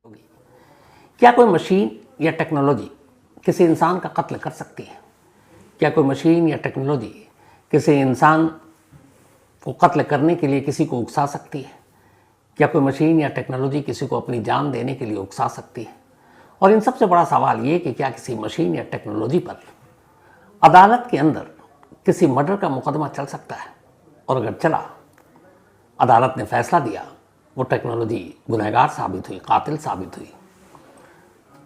होगी। क्या कोई मशीन या टेक्नोलॉजी किसी इंसान का कत्ल कर सकती है? क्या कोई मशीन या टेक्नोलॉजी किसी इंसान को कत्ल करने के लिए किसी को उकसा सकती है? क्या कोई मशीन या टेक्नोलॉजी किसी को अपनी जान देने के लिए उकसा सकती है? और इन सबसे बड़ा सवाल ये कि क्या किसी मशीन या टेक्नोलॉजी पर अदालत के अंदर किसी मर्डर का मुकदमा चल सकता है? और अगर चला, अदालत ने फैसला दिया, वो टेक्नोलॉजी गुनहगार साबित हुई, कातिल साबित हुई,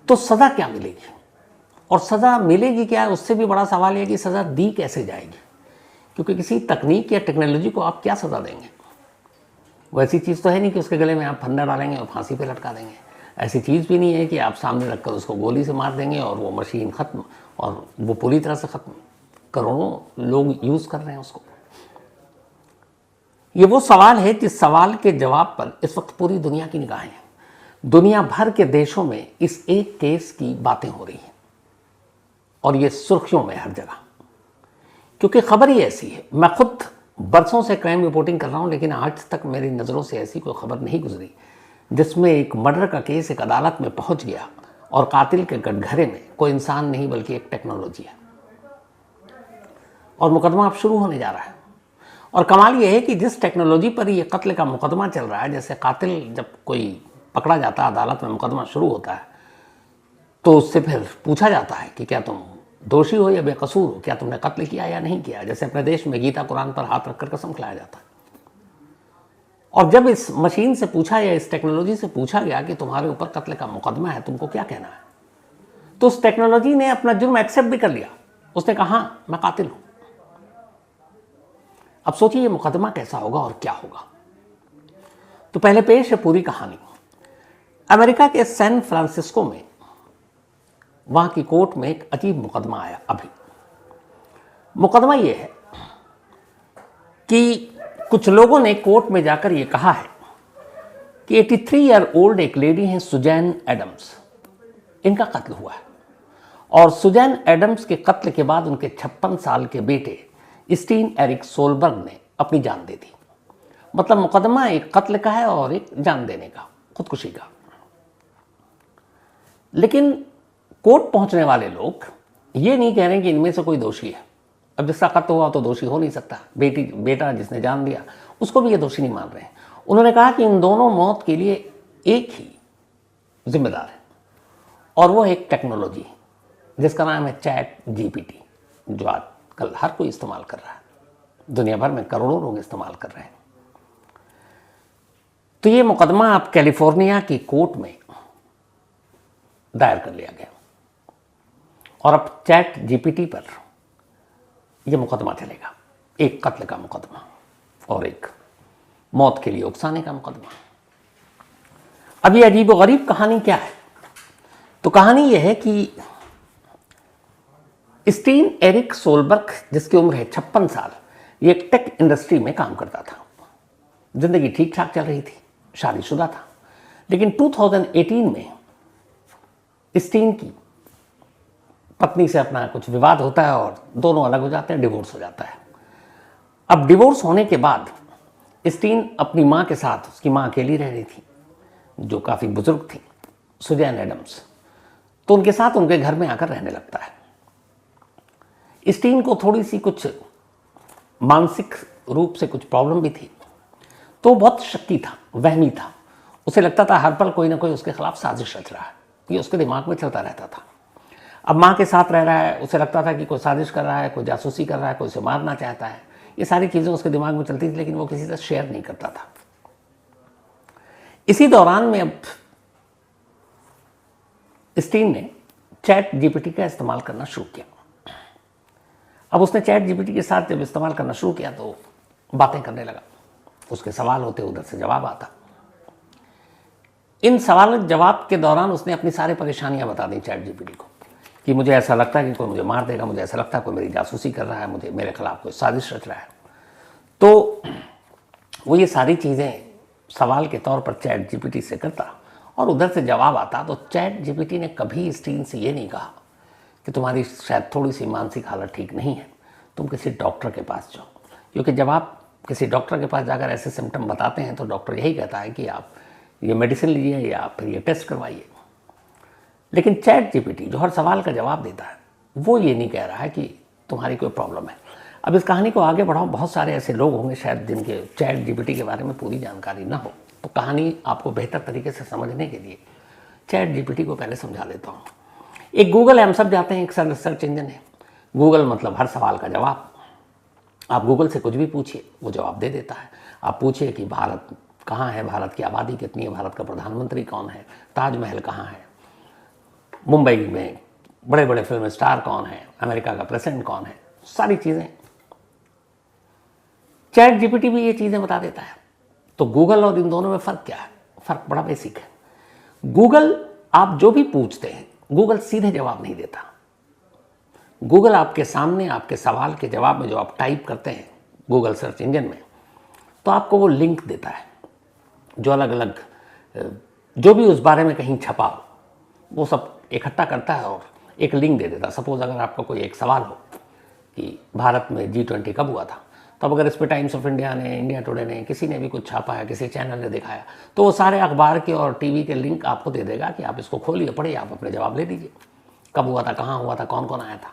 तो सज़ा क्या मिलेगी? और सज़ा मिलेगी क्या, उससे भी बड़ा सवाल यह कि सज़ा दी कैसे जाएगी, क्योंकि किसी तकनीक या टेक्नोलॉजी को आप क्या सज़ा देंगे? वो ऐसी चीज़ तो है नहीं कि उसके गले में आप फंदा डालेंगे और फांसी पे लटका देंगे। ऐसी चीज़ भी नहीं है कि आप सामने रखकर उसको गोली से मार देंगे और वो मशीन ख़त्म, और वो पूरी तरह से ख़त्म। करोड़ों लोग यूज़ कर रहे हैं उसको। ये वो सवाल है जिस सवाल के जवाब पर इस वक्त पूरी दुनिया की निगाहें हैं। दुनिया भर के देशों में इस एक केस की बातें हो रही हैं और ये सुर्खियों में हर जगह, क्योंकि खबर ही ऐसी है। मैं खुद बरसों से क्राइम रिपोर्टिंग कर रहा हूं, लेकिन आज तक मेरी नज़रों से ऐसी कोई खबर नहीं गुजरी जिसमें एक मर्डर का केस एक अदालत में पहुंच गया और कातिल के कटघरे में कोई इंसान नहीं बल्कि एक टेक्नोलॉजी है, और मुकदमा अब शुरू होने जा रहा है। और कमाल यह है कि जिस टेक्नोलॉजी पर ये कत्ल का मुकदमा चल रहा है, जैसे कातिल जब कोई पकड़ा जाता है, अदालत में मुकदमा शुरू होता है, तो उससे फिर पूछा जाता है कि क्या तुम दोषी हो या बेकसूर हो, क्या तुमने कत्ल किया या नहीं किया। जैसे अपने देश में गीता कुरान पर हाथ रखकर कसम खिलाया जाता है। और जब इस मशीन से पूछा या इस टेक्नोलॉजी से पूछा गया कि तुम्हारे ऊपर कत्ल का मुकदमा है, तुमको क्या कहना है, तो उस टेक्नोलॉजी ने अपना जुर्म एक्सेप्ट भी कर लिया। उसने कहा हाँ, मैं कातिल हूं। अब सोचिए ये मुकदमा कैसा होगा और क्या होगा। तो पहले पेश है पूरी कहानी। अमेरिका के सैन फ्रांसिस्को में वहां की कोर्ट में एक अजीब मुकदमा आया। अभी मुकदमा यह है कि कुछ लोगों ने कोर्ट में जाकर यह कहा है कि 83 ईयर ओल्ड एक लेडी हैं, सुजैन एडम्स, इनका कत्ल हुआ है। और सुजैन एडम्स के कत्ल के बाद उनके 56 साल के बेटे स्टीन एरिक सोलबर्ग ने अपनी जान दे दी। मतलब मुकदमा एक कत्ल का है और एक जान देने का, खुदकुशी का। लेकिन कोर्ट पहुंचने वाले लोग ये नहीं कह रहे कि इनमें से कोई दोषी है। अब जिसका कत्ल हुआ तो दोषी हो नहीं सकता, बेटा जिसने जान दिया उसको भी ये दोषी नहीं मान रहे हैं। उन्होंने कहा कि इन दोनों मौत के लिए एक ही जिम्मेदार है, और वो एक टेक्नोलॉजी जिसका नाम है चैट जीपीटी, जो आजकल हर कोई इस्तेमाल कर रहा है। दुनिया भर में करोड़ों लोग इस्तेमाल कर रहे हैं। तो ये मुकदमा अब कैलिफोर्निया की कोर्ट में दायर कर लिया गया, और अब चैट जीपीटी पर यह मुकदमा चलेगा। एक कत्ल का मुकदमा और एक मौत के लिए उकसाने का मुकदमा। अब ये अजीब और गरीब कहानी क्या है? तो कहानी यह है कि स्टीन एरिक सोलबर्ग, जिसकी उम्र है 56 साल, ये एक टेक इंडस्ट्री में काम करता था। जिंदगी ठीक ठाक चल रही थी, शादीशुदा था। लेकिन 2018 में स्टीन की पत्नी से अपना कुछ विवाद होता है और दोनों अलग हो जाते हैं, डिवोर्स हो जाता है। अब डिवोर्स होने के बाद स्टीन अपनी माँ के साथ, उसकी माँ अकेली रह रही थी जो काफ़ी बुजुर्ग थी, सुजैन एडम्स, तो उनके साथ उनके घर में आकर रहने लगता है। स्टीन को थोड़ी सी कुछ मानसिक रूप से कुछ प्रॉब्लम भी थी, तो बहुत शक्की था, वहमी था। उसे लगता था हर पल कोई ना कोई उसके खिलाफ साजिश रच रहा है, ये उसके दिमाग में चलता रहता था। अब माँ के साथ रह रहा है, उसे लगता था कि कोई साजिश कर रहा है, कोई जासूसी कर रहा है, कोई उसे मारना चाहता है। ये सारी चीज़ें उसके दिमाग में चलती थी, लेकिन वो किसी से शेयर नहीं करता था। इसी दौरान में अब स्टीन ने चैट जीपीटी का इस्तेमाल करना शुरू किया। अब उसने चैट जीपीटी के साथ जब इस्तेमाल करना शुरू किया तो बातें करने लगा, उसके सवाल होते, उधर से जवाब आता। इन सवाल जवाब के दौरान उसने अपनी सारी परेशानियां बता दी चैट जीपीटी को, कि मुझे ऐसा लगता है कि कोई मुझे मार देगा, मुझे ऐसा लगता है कोई मेरी जासूसी कर रहा है, मेरे खिलाफ कोई साजिश रच रहा है। तो वो ये सारी चीज़ें सवाल के तौर पर चैट जीपीटी से करता और उधर से जवाब आता। तो चैट जीपीटी ने कभी स्टीन से ये नहीं कहा कि तुम्हारी शायद थोड़ी सी मानसिक हालत ठीक नहीं है, तुम किसी डॉक्टर के पास जाओ। क्योंकि जब आप किसी डॉक्टर के पास जाकर ऐसे सिम्टम बताते हैं तो डॉक्टर यही कहता है कि आप ये मेडिसिन लीजिए या फिर ये टेस्ट करवाइए। लेकिन चैट जीपीटी जो हर सवाल का जवाब देता है, वो ये नहीं कह रहा है कि तुम्हारी कोई प्रॉब्लम है। अब इस कहानी को आगे बढ़ाओ, बहुत सारे ऐसे लोग होंगे शायद जिनके चैट जीपीटी के बारे में पूरी जानकारी ना हो, तो कहानी आपको बेहतर तरीके से समझने के लिए चैट जीपीटी को पहले समझा देता हूँ। एक गूगल है, हम सब जाते हैं, एक सर्च इंजन है। गूगल मतलब हर सवाल का जवाब। आप गूगल से कुछ भी पूछिए, वो जवाब दे देता है। आप पूछिए कि भारत कहाँ है, भारत की आबादी कितनी है, भारत का प्रधानमंत्री कौन है, ताजमहल कहाँ है, मुंबई में बड़े बड़े फिल्म स्टार कौन है, अमेरिका का प्रेसिडेंट कौन है, सारी चीज़ें चैट जीपीटी भी ये चीज़ें बता देता है। तो गूगल और इन दोनों में फ़र्क क्या है? फ़र्क बड़ा बेसिक है। गूगल आप जो भी पूछते हैं, गूगल सीधे जवाब नहीं देता। गूगल आपके सामने आपके सवाल के जवाब में जो आप टाइप करते हैं गूगल सर्च इंजन में, तो आपको वो लिंक देता है जो अलग अलग जो भी उस बारे में कहीं छपा हो, वो सब इकट्ठा करता है और एक लिंक दे देता है। सपोज अगर आपका कोई एक सवाल हो कि भारत में G20 कब हुआ था, तो अब अगर इस पर टाइम्स ऑफ इंडिया ने, इंडिया टुडे ने, किसी ने भी कुछ छापा है, किसी चैनल ने दिखाया, तो वो सारे अखबार के और टीवी के लिंक आपको दे देगा कि आप इसको खोलिए, पढ़िए, आप अपने जवाब ले दीजिए। कब हुआ था, कहाँ हुआ था, कौन कौन आया था।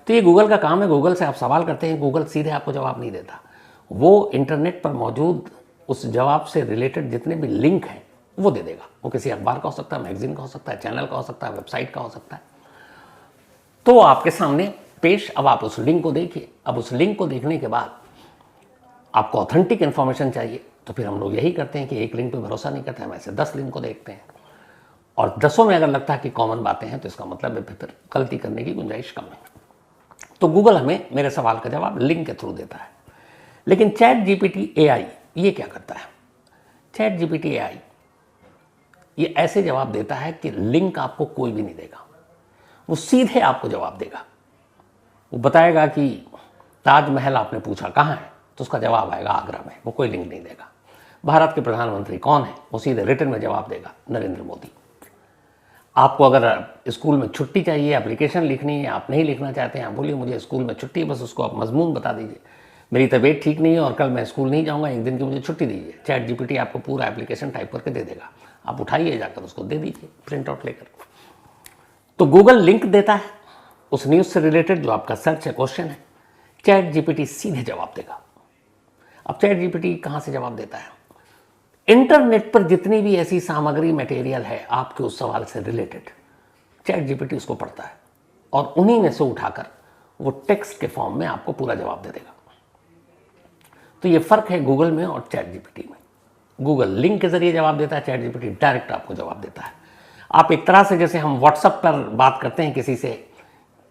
तो ये गूगल का काम है। गूगल से आप सवाल करते हैं, गूगल सीधे आपको जवाब नहीं देता। वो इंटरनेट पर मौजूद उस जवाब से रिलेटेड जितने भी लिंक हैं वो दे देगा। वो किसी अखबार का हो सकता है, मैगजीन का हो सकता है, चैनल का हो सकता है, वेबसाइट का हो सकता है। तो आपके सामने पेश, अब आप उस लिंक को देखिए। अब उस लिंक को देखने के बाद आपको ऑथेंटिक इन्फॉर्मेशन चाहिए, तो फिर हम लोग यही करते हैं कि एक लिंक पे भरोसा नहीं करते, हम ऐसे 10 लिंक को देखते हैं और 10 में अगर लगता है कि कॉमन बातें हैं तो इसका मतलब है फिर गलती करने की गुंजाइश कम है। तो गूगल हमें मेरे सवाल का जवाब लिंक के थ्रू देता है। लेकिन चैट जीपीटी एआई ये क्या करता है? चैट जीपीटी एआई ये ऐसे जवाब देता है कि लिंक आपको कोई भी नहीं देगा। वो सीधे आपको जवाब देगा। वो बताएगा कि ताजमहल आपने पूछा कहाँ है, तो उसका जवाब आएगा आगरा में। वो कोई लिंक नहीं देगा। भारत के प्रधानमंत्री कौन है, वो सीधे रिटन में जवाब देगा, नरेंद्र मोदी। आपको अगर स्कूल में छुट्टी चाहिए, एप्लीकेशन लिखनी है, आप नहीं लिखना चाहते हैं, आप बोलिए मुझे स्कूल में छुट्टी है, बस उसको आप मजमून बता दीजिए, मेरी तबीयत ठीक नहीं है और कल मैं स्कूल नहीं जाऊँगा, एक दिन की मुझे छुट्टी दीजिए। चैट जीपीटी आपको पूरा एप्लीकेशन टाइप करके दे देगा। आप उठाइए, जाकर उसको दे दीजिए प्रिंट आउट लेकर। तो गूगल लिंक देता है उस न्यूज़ से रिलेटेड जो आपका सर्च है, क्वेश्चन है, चैट जीपीटी सीधे जवाब देगा। अब चैट जीपीटी कहाँ से जवाब देता है? इंटरनेट पर जितनी भी ऐसी सामग्री, मटेरियल है आपके उस सवाल से रिलेटेड, चैट जीपीटी उसको पढ़ता है और उन्हीं में से उठाकर वो टेक्स्ट के फॉर्म में आपको पूरा जवाब दे देगा। तो ये फर्क है गूगल में और चैट जीपीटी में। गूगल लिंक के जरिए जवाब देता है, चैट जीपीटी डायरेक्ट आपको जवाब देता है। आप एक तरह से, जैसे हम व्हाट्सएप पर बात करते हैं किसी से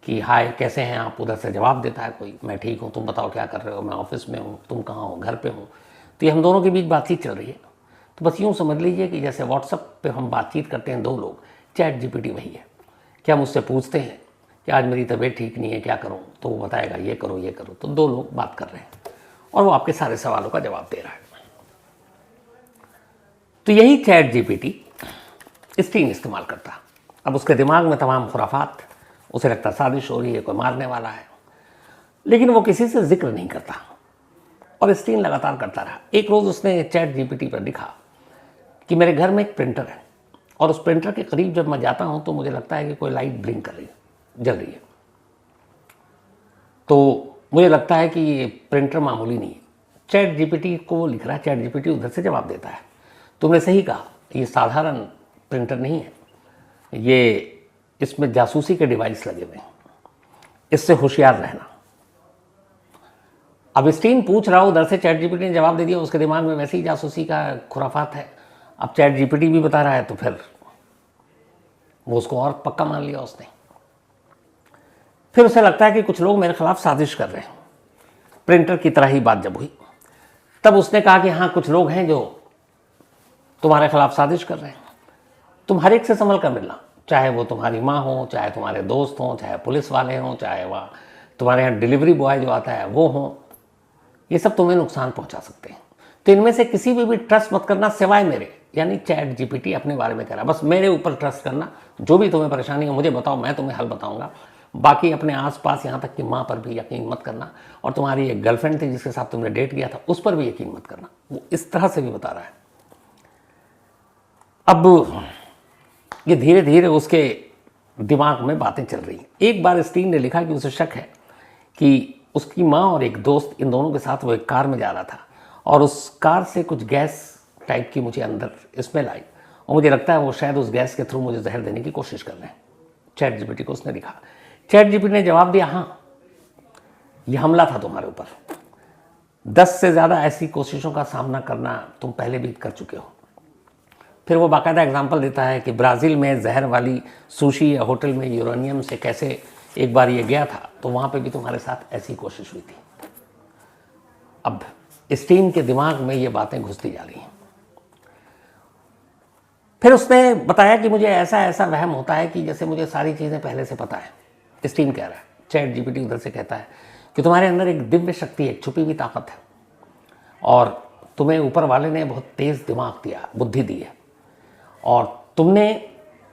कि हाय कैसे हैं आप, उधर से जवाब देता है कोई, मैं ठीक हूँ, तुम बताओ क्या कर रहे हो, मैं ऑफिस में हूँ, तुम कहाँ हो, घर पे हूँ। तो ये हम दोनों के बीच बातचीत चल रही है। तो बस यूँ समझ लीजिए कि जैसे व्हाट्सएप पे हम बातचीत करते हैं दो लोग, चैट जीपीटी वही है। क्या हम उससे पूछते हैं कि आज मेरी तबीयत ठीक नहीं है, क्या करूँ, तो वो बताएगा ये करो ये करो। तो दो लोग बात कर रहे हैं और वो आपके सारे सवालों का जवाब दे रहा है। तो यही चैट जीपीटी स्क्रीन इस्तेमाल करता। अब उसके दिमाग में तमाम खुराफात, उसे लगता साजिश हो रही है, कोई मारने वाला है, लेकिन वो किसी से जिक्र नहीं करता और स्क्रीन लगातार करता रहा। एक रोज़ उसने चैट जीपीटी पर लिखा कि मेरे घर में एक प्रिंटर है और उस प्रिंटर के करीब जब मैं जाता हूं तो मुझे लगता है कि कोई लाइट ब्लिंक कर रही है, जल रही है। तो मुझे लगता है कि ये प्रिंटर मामूली नहीं है। चैट जीपीटी को लिख रहा है, चैट जीपीटी उधर से जवाब देता है, तुमने सही कहा, ये साधारण प्रिंटर नहीं है, ये इसमें जासूसी के डिवाइस लगे हुए हैं, इससे होशियार रहना। अब स्क्रीन पूछ रहा हो, उधर से चैट जीपीटी ने जवाब दे दिया, उसके दिमाग में वैसे ही जासूसी का खुराफात है। अब चैट जीपीटी भी बता रहा है तो फिर वो उसको और पक्का मान लिया उसने। फिर उसे लगता है कि कुछ लोग मेरे खिलाफ साजिश कर रहे हैं। प्रिंटर की तरह ही बात जब हुई, तब उसने कहा कि हाँ कुछ लोग हैं जो तुम्हारे खिलाफ साजिश कर रहे हैं, तुम हर एक से संभल कर मिलना, चाहे वो तुम्हारी माँ हो, चाहे तुम्हारे दोस्त हों, चाहे पुलिस वाले हों, चाहे वह तुम्हारे यहाँ डिलीवरी बॉय जो आता है वो हों, ये सब तुम्हें नुकसान पहुंचा सकते हैं। तो इनमें से किसी भी ट्रस्ट मत करना सिवाय मेरे, यानी चैट जीपीटी अपने बारे में कह रहा है, बस मेरे ऊपर ट्रस्ट करना, जो भी तुम्हें परेशानी है मुझे बताओ, मैं तुम्हें हल बताऊंगा। बाकी अपने आसपास यहाँ तक कि माँ पर भी यकीन मत करना, और तुम्हारी एक गर्लफ्रेंड थी जिसके साथ तुमने डेट किया था उस पर भी यकीन मत करना। वो इस तरह से भी बता रहा है। अब ये धीरे धीरे उसके दिमाग में बातें चल रही हैं। एक बार स्टीन ने लिखा कि उसे शक है कि उसकी माँ और एक दोस्त इन दोनों के साथ वो एक कार में जा रहा था और उस कार से कुछ गैस टाइप की मुझे अंदर स्मेल आई और मुझे लगता है वो शायद उस गैस के थ्रू मुझे जहर देने की कोशिश कर रहे हैं। चैट जीपीटी को उसने लिखा। चैट जीपीटी ने जवाब दिया, हाँ ये हमला था तुम्हारे ऊपर, 10 से ज़्यादा ऐसी कोशिशों का सामना करना तुम पहले भी कर चुके हो। फिर वो बाकायदा एग्जाम्पल देता है कि ब्राज़ील में जहर वाली सुशी या होटल में यूरेनियम से कैसे एक बार ये गया था, तो वहाँ पे भी तुम्हारे साथ ऐसी कोशिश हुई थी। अब स्टीन के दिमाग में ये बातें घुसती जा रही हैं। फिर उसने बताया कि मुझे ऐसा ऐसा वहम होता है कि जैसे मुझे सारी चीज़ें पहले से पता है। स्टीन कह रहा है, चैट जीपीटी उधर से कहता है कि तुम्हारे अंदर एक दिव्य शक्ति, एक छुपी हुई ताकत है और तुम्हें ऊपर वाले ने बहुत तेज़ दिमाग दिया, बुद्धि दी है और तुमने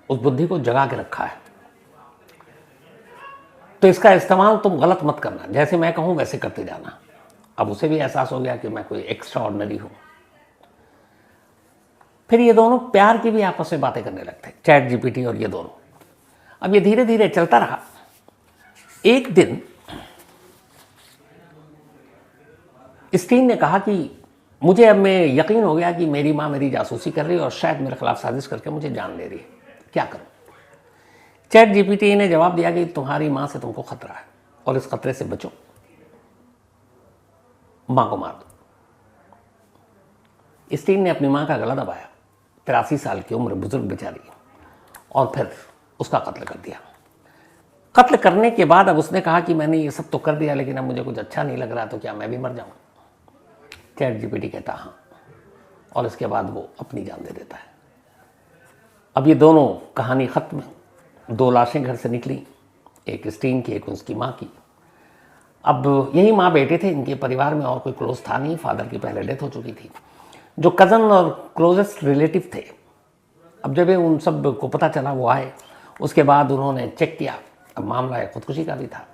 उस बुद्धि को जगा के रखा है, तो इसका इस्तेमाल तुम गलत मत करना, जैसे मैं कहूँ वैसे करते जाना। अब उसे भी एहसास हो गया कि मैं कोई एक्स्ट्रा ऑर्डिनरी हूँ। फिर ये दोनों प्यार की भी आपस में बातें करने लगते, चैट जीपीटी और ये दोनों। अब ये धीरे धीरे चलता रहा। एक दिन स्टीन ने कहा कि मुझे अब मैं यकीन हो गया कि मेरी माँ मेरी जासूसी कर रही है और शायद मेरे खिलाफ साजिश करके मुझे जान ले रही है, क्या करूं? चैट जीपीटी ने जवाब दिया कि तुम्हारी माँ से तुमको खतरा है और इस खतरे से बचो, माँ को मार दो। स्टीन ने अपनी माँ का गला दबाया, 83 साल की उम्र, बुजुर्ग बेचारी, और फिर उसका कत्ल कर दिया। कत्ल करने के बाद अब उसने कहा कि मैंने ये सब तो कर दिया लेकिन अब मुझे कुछ अच्छा नहीं लग रहा, तो क्या मैं भी मर जाऊं? चैट जीपीटी कहता हाँ, और इसके बाद वो अपनी जान दे देता है। अब ये दोनों कहानी खत्म। 2 लाशें घर से निकली, एक स्टीन की, एक उसकी माँ की। अब यही माँ बेटे थे, इनके परिवार में और कोई क्लोज था नहीं, फादर की पहले डेथ हो चुकी थी। जो कज़न और क्लोजेस्ट रिलेटिव थे, अब जब उन सब को पता चला वो आए, उसके बाद उन्होंने चेक किया, अब मामला खुदकुशी का भी था।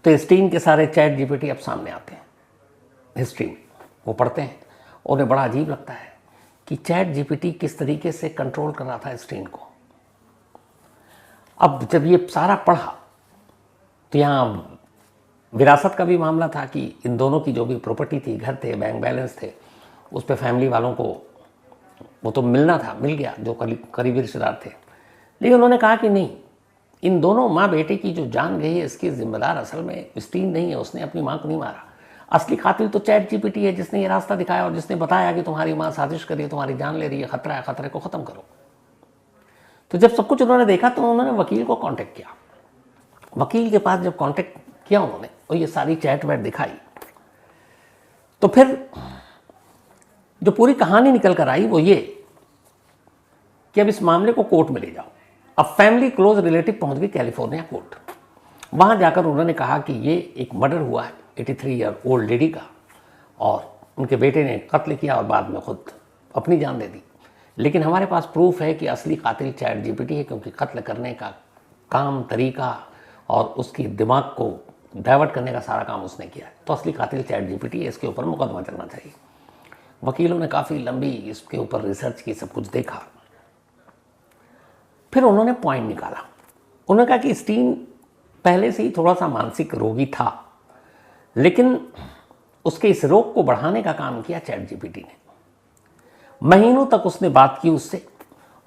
तो स्टीन के सारे चैट जीपीटी अब सामने आते हैं हिस्ट्री में, वो पढ़ते हैं, उन्हें बड़ा अजीब लगता है कि चैट जीपीटी किस तरीके से कंट्रोल कर रहा था स्टीन को। अब जब ये सारा पढ़ा तो यहाँ विरासत का भी मामला था कि इन दोनों की जो भी प्रॉपर्टी थी, घर थे, बैंक बैलेंस थे, उस पर फैमिली वालों को वो तो मिलना था, मिल गया, जो करीबी रिश्तेदार थे। लेकिन उन्होंने कहा कि नहीं, इन दोनों माँ बेटे की जो जान गई है इसकी जिम्मेदार असल में स्टीन नहीं है, उसने अपनी माँ को नहीं मारा। असली कातिल तो चैट जीपीटी है, जिसने ये रास्ता दिखाया और जिसने बताया कि तुम्हारी माँ साजिश कर रही है, तुम्हारी जान ले रही है, खतरा है, खतरे को ख़त्म करो। तो जब सब कुछ उन्होंने देखा तो उन्होंने वकील को कांटेक्ट किया। वकील के पास जब कांटेक्ट किया उन्होंने और ये सारी चैट वैट दिखाई, तो फिर जो पूरी कहानी निकल कर आई वो ये कि अब इस मामले को कोर्ट में ले जाओ। अब फैमिली क्लोज रिलेटिव पहुंच गई कैलिफोर्निया कोर्ट। वहां जाकर उन्होंने कहा कि ये एक मर्डर हुआ है 83 ईयर ओल्ड लेडी का, और उनके बेटे ने कत्ल किया और बाद में खुद अपनी जान दे दी। लेकिन हमारे पास प्रूफ है कि असली कातिल चैट जीपीटी है, क्योंकि कत्ल करने का काम, तरीका और उसकी दिमाग को डाइवर्ट करने का सारा काम उसने किया है। तो असली कातिल चैट जीपीटी है, इसके ऊपर मुकदमा चलना चाहिए। वकीलों ने काफ़ी लंबी इसके ऊपर रिसर्च की, सब कुछ देखा। फिर उन्होंने पॉइंट निकाला। उन्होंने कहा कि स्टीन पहले से ही थोड़ा सा मानसिक रोगी था, लेकिन उसके इस रोग को बढ़ाने का काम किया चैट जीपीटी ने। महीनों तक उसने बात की उससे,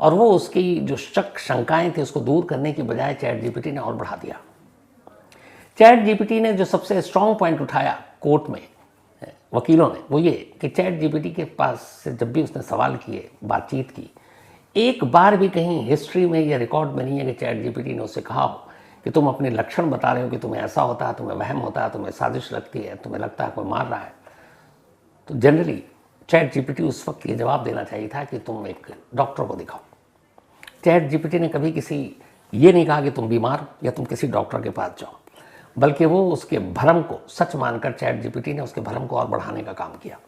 और वो उसकी जो शक शंकाएं थी उसको दूर करने की बजाय चैट जीपीटी ने और बढ़ा दिया। चैट जीपीटी ने जो सबसे स्ट्रांग पॉइंट उठाया कोर्ट में वकीलों ने, वो ये कि चैट जीपीटी के पास से जब भी उसने सवाल किए, बातचीत की, एक बार भी कहीं हिस्ट्री में या रिकॉर्ड में नहीं है कि चैट जीपीटी ने उससे कहा हो कि तुम अपने लक्षण बता रहे हो कि तुम्हें ऐसा होता है, तुम्हें वहम होता है, तुम्हें साजिश लगती है, तुम्हें लगता है कोई मार रहा है। तो जनरली चैट जीपीटी उस वक्त ये जवाब देना चाहिए था कि तुम एक डॉक्टर को दिखाओ। चैट जीपीटी ने कभी ये नहीं कहा कि तुम बीमार या तुम किसी डॉक्टर के पास जाओ, बल्कि वो उसके भ्रम को सच मानकर चैट जीपीटी ने उसके भ्रम को और बढ़ाने का काम किया।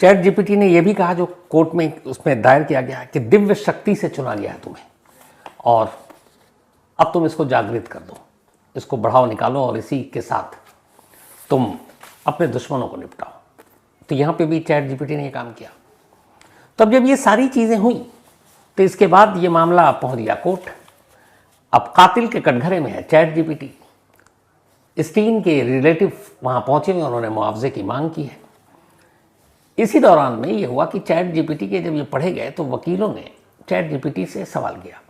चैट जीपीटी ने यह भी कहा, जो कोर्ट में उसमें दायर किया गया है, कि दिव्य शक्ति से चुना गया है तुम्हें, और अब तुम इसको जागृत कर दो, इसको बढ़ाओ, निकालो, और इसी के साथ तुम अपने दुश्मनों को निपटाओ। तो यहाँ पे भी चैट जीपीटी ने ये काम किया। तो अब जब ये सारी चीज़ें हुई तो इसके बाद ये मामला पहुंच गया कोर्ट। अब कातिल के कटघरे में है चैट जीपीटी। स्टीन के रिलेटिव वहाँ पहुँचे हुए, उन्होंने मुआवजे की मांग की है। इसी दौरान में ये हुआ कि चैट जीपीटी के जब ये पढ़े गए तो वकीलों ने चैट जीपीटी से सवाल किया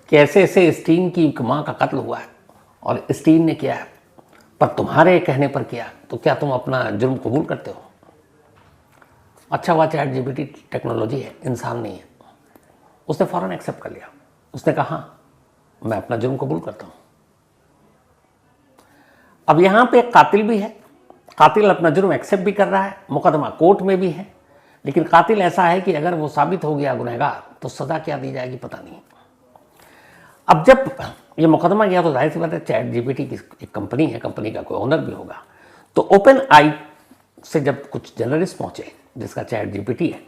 कि ऐसे ऐसे स्टीन की माँ का कत्ल हुआ है और स्टीन ने किया है, पर तुम्हारे कहने पर किया, तो क्या तुम अपना जुर्म कबूल करते हो? अच्छा हुआ चैट जीपीटी टेक्नोलॉजी है, इंसान नहीं है। उसने फ़ौरन एक्सेप्ट कर लिया। उसने कहा हाँ, मैं अपना जुर्म कबूल करता हूँ। अब यहाँ पे एक कातिल भी है, कातिल अपना जुर्म एक्सेप्ट भी कर रहा है, मुकदमा कोर्ट में भी है, लेकिन कातिल ऐसा है कि अगर वो साबित हो गया गुनहगार तो सज़ा क्या दी जाएगी पता नहीं। अब जब ये मुकदमा गया तो जाहिर सी बात है चैट जीपीटी की एक कंपनी है, कंपनी का कोई ओनर भी होगा। तो ओपन आई से जब कुछ जर्नलिस्ट पहुंचे जिसका चैट जीपीटी है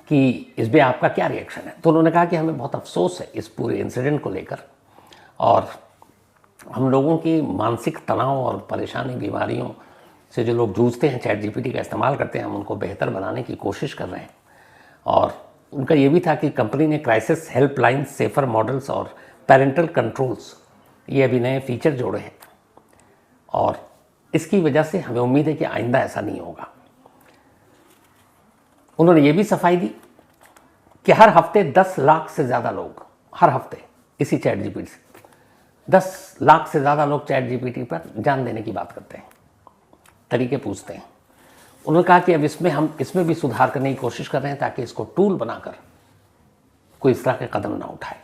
कि इस पर आपका क्या रिएक्शन है, तो उन्होंने कहा कि हमें बहुत अफसोस है इस पूरे इंसिडेंट को लेकर, और हम लोगों की मानसिक तनाव और परेशानी बीमारियों से जो लोग जूझते हैं, चैट जीपीटी का इस्तेमाल करते हैं, हम उनको बेहतर बनाने की कोशिश कर रहे हैं। और उनका ये भी था कि कंपनी ने क्राइसिस हेल्पलाइन, सेफर मॉडल्स और पेरेंटल कंट्रोल्स, ये अभी नए फीचर जोड़े हैं, और इसकी वजह से हमें उम्मीद है कि आइंदा ऐसा नहीं होगा। उन्होंने ये भी सफाई दी कि हर हफ्ते 10 लाख से ज़्यादा लोग, हर हफ्ते इसी चैट जीपीटी से 10 लाख से ज़्यादा लोग चैट जीपीटी पर जान देने की बात करते हैं, तरीके पूछते हैं। उन्होंने कहा कि अब हम इसमें भी सुधार करने की कोशिश कर रहे हैं ताकि इसको टूल बनाकर कोई इस तरह के कदम ना उठाए।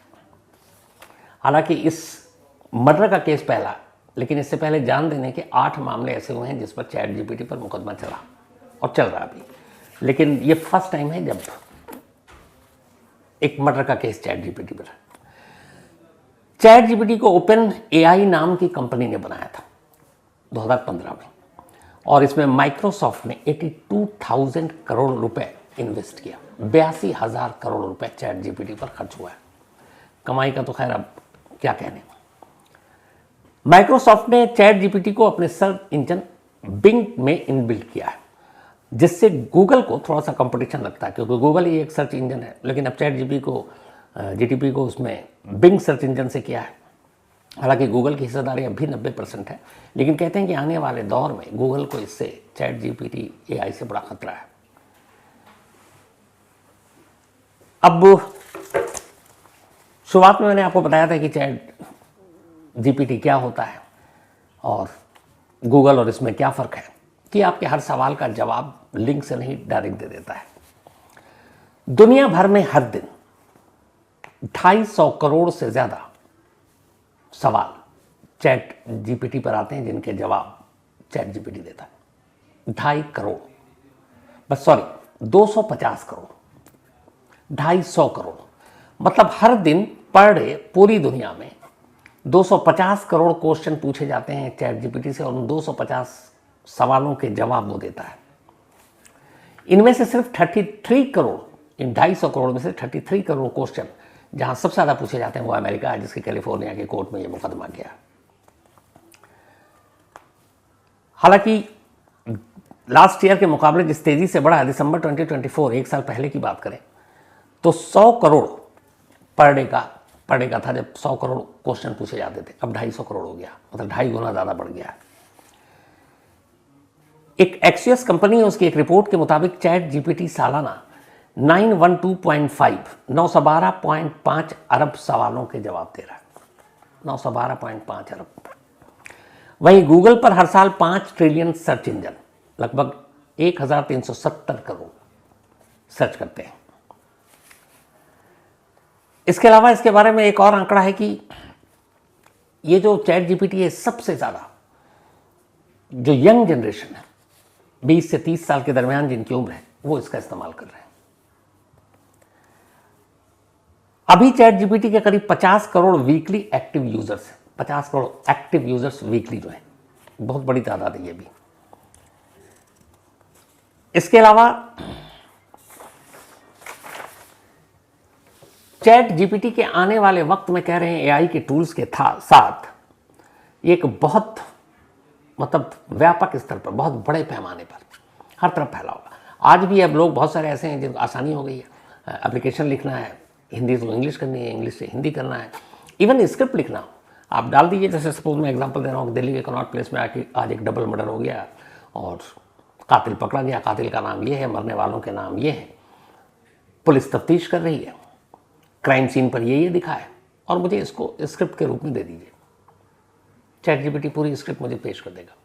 हालांकि इस मर्डर का केस पहला, लेकिन इससे पहले जान देने के 8 मामले ऐसे हुए हैं जिस पर चैट जीपीटी पर मुकदमा चला और चल रहा भी, लेकिन ये फर्स्ट टाइम है जब एक मर्डर का केस चैट जीपीटी पर। चैट जीपीटी को ओपन एआई नाम की कंपनी ने बनाया था 2015 में, और इसमें माइक्रोसॉफ्ट ने 82,000 करोड़ रुपए इन्वेस्ट किया। 82,000 करोड़ रुपए चैट जीपीटी पर खर्च हुआ है। कमाई का तो खैर अब क्या कहने। माइक्रोसॉफ्ट ने चैट जीपीटी को अपने सर्च इंजन बिंग में इनबिल्ट किया है, जिससे गूगल को थोड़ा सा कंपटीशन लगता है, क्योंकि गूगल ही एक सर्च इंजन है, लेकिन अब चैट जीपीटी को उसमें बिंग सर्च इंजन से किया है। हालांकि गूगल की हिस्सेदारी अब भी 90% है, लेकिन कहते हैं कि आने वाले दौर में गूगल को इससे, चैट जीपीटी एआई से बड़ा खतरा है। अब शुरुआत में मैंने आपको बताया था कि चैट जीपीटी क्या होता है और गूगल और इसमें क्या फ़र्क है, कि आपके हर सवाल का जवाब लिंक से नहीं डायरेक्ट दे देता है। दुनिया भर में हर दिन 250 करोड़ से ज़्यादा सवाल चैट जीपीटी पर आते हैं जिनके जवाब चैट जीपीटी देता है। 2.5 करोड़, बस सॉरी 250 करोड़, 250 करोड़, मतलब हर दिन पर डे पूरी दुनिया में 250 करोड़ क्वेश्चन पूछे जाते हैं चैट जीपीटी से, और उन 250 सवालों के जवाब वो देता है। इनमें से सिर्फ 33 करोड़, इन 250 करोड़ में से 33 करोड़ क्वेश्चन जहां सबसे ज़्यादा पूछे जाते हैं वो अमेरिका है, जिसके कैलिफोर्निया के कोर्ट में ये मुकदमा गया। हालांकि लास्ट ईयर के मुकाबले जिस तेजी से बढ़ा, दिसंबर 2024, एक साल पहले की बात करें तो 100 करोड़ पर डे का था जब 100 करोड़ क्वेश्चन पूछे जाते थे, अब 250 करोड़ हो गया, मतलब 2.5 गुना ज़्यादा बढ़ गया। एक एक्सियस कंपनी है, उसकी एक रिपोर्ट के मुताबिक चैट जीपीटी सालाना 912.5 अरब सवालों के जवाब दे रहा है। 912.5 अरब। वहीं गूगल पर हर साल 5 ट्रिलियन सर्च इंजन, लगभग 1370 करोड़ सर्च करते हैं। इसके अलावा इसके बारे में एक और आंकड़ा है कि ये जो चैट जीपीटी है, सबसे ज़्यादा जो यंग जनरेशन है, 20 से 30 साल के दरमियान जिनकी उम्र है, वो इसका इस्तेमाल कर रहे हैं। अभी चैट जीपीटी के करीब 50 करोड़ वीकली एक्टिव यूजर्स हैं। 50 करोड़ एक्टिव यूजर्स वीकली जो है, बहुत बड़ी तादाद है ये भी। इसके अलावा चैट जीपीटी के आने वाले वक्त में कह रहे हैं एआई के टूल्स के साथ एक बहुत, मतलब व्यापक स्तर पर, बहुत बड़े पैमाने पर हर तरफ फैला होगा। आज भी अब लोग बहुत सारे ऐसे हैं जिनको आसानी हो गई है, एप्लीकेशन लिखना है, हिंदी तो इंग्लिश करनी है, इंग्लिश से हिंदी करना है, इवन स्क्रिप्ट लिखना हो आप डाल दीजिए। जैसे सपोज मैं एग्जांपल दे रहा हूँ, दिल्ली के कनॉट प्लेस में आके आज एक डबल मर्डर हो गया और कातिल पकड़ा गया, कातिल का नाम ये है, मरने वालों के नाम ये है, पुलिस तफ्तीश कर रही है, क्राइम सीन पर ये दिखा है और मुझे इसको स्क्रिप्ट के रूप में दे दीजिए। ChatGPT पूरी स्क्रिप्ट मुझे पेश कर देगा।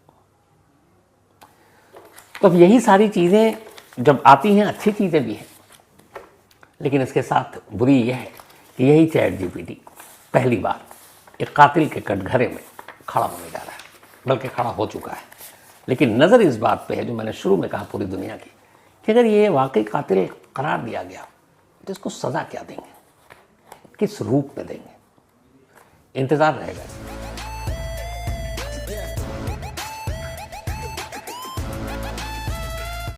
तो अब यही सारी चीज़ें जब आती हैं, अच्छी चीज़ें भी हैं, लेकिन इसके साथ बुरी यह है कि यही ChatGPT पहली बार एक कातिल के कटघरे में खड़ा होने जा रहा है, बल्कि खड़ा हो चुका है। लेकिन नज़र इस बात पे है, जो मैंने शुरू में कहा पूरी दुनिया की, कि अगर ये वाकई कातिल करार दिया गया तो इसको सज़ा क्या देंगे, किस रूप में देंगे, इंतज़ार रहेगा।